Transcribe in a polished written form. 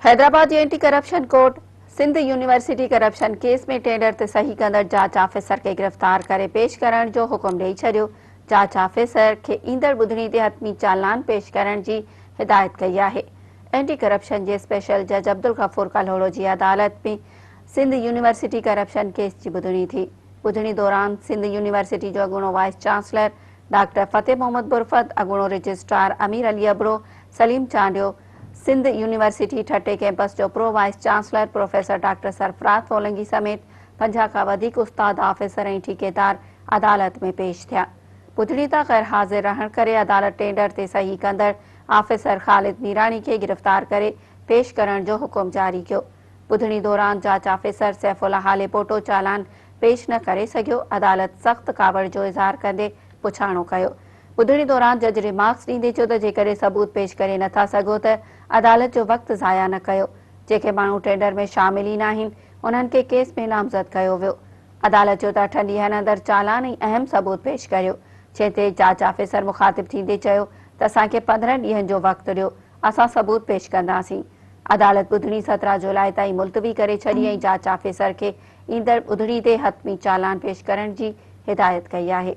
Hyderabad anti corruption court Sindh university corruption case में tender ते सही कंदड़ जांच ऑफिसर के गिरफ्तार करे पेश करण जो हुकुम ॾेई छॾियो। जांच ऑफिसर के ईंदड़ ॿुधणी ते हतमी चालान पेश करण जी हिदायत कई आहे। एंटी करप्शन जे स्पेशल जज अब्दुल गफूर कल्होलो जी अदालत में सिंध यूनिवर्सिटी करप्शन केस की ॿुधणी थी। ॿुधणी दौरान सिंध यूनिवर्सिटी जो अॻूणो वाइस चांसलर डॉक्टर फतेह मोहम्मद बुरफत, अॻूणो रजिस्ट्रार अमीर अली अबरो, सलीम चांडियो, सिंध यूनिवर्सिटी ठटे कैंपस जो pro wise chancellor professor doctor Sarfaraz Solanki समेत 50 का वधीक उस्ताद, ऑफिसर ऐं ठेकेदार अदालत में पेश थिया। ॿुधणी तां गैर हाज़िर रहण करे अदालत टेंडर ते सही कंदड़ ऑफिसर ख़ालिद मीरानी के गिरफ्तार करे पेश करण जो हुकुम जारी कियो। ॿुधणी दौरान जांच ऑफिसर सैफुल्ला हालेपोटो चालान पेश न करे सघियो। अदालत सख्त कावड़ जो इज़हार कंदे पुछाणो कयो। ॿुधणी दौरान जज रिमार्क्स ॾींदे चयो त जेकॾहिं सबूत पेश करे नथा सघो त अदालत जो वक़्तु ज़ाया न कयो। जेके माण्हू टेंडर में शामिल ई न आहिनि उन्हनि खे केस में नामज़द कयो वियो। अदालत चयो त 8 ॾींहनि अंदरि चालान ऐं अहम सबूत पेश करियो। जंहिं ते जांच ऑफिसर मुखातिब थींदे चयो त असांखे 15 ॾींहनि जो वक़्तु ॾियो, असां सबूत पेश कंदासीं। अदालत ॿुधणी 17 जुलाई ताईं मुलतवी करे छॾी ऐं जांच ऑफिसर खे ईंदड़ ॿुधणी ते हतमी चालान पेश करण जी हिदायत कई आहे।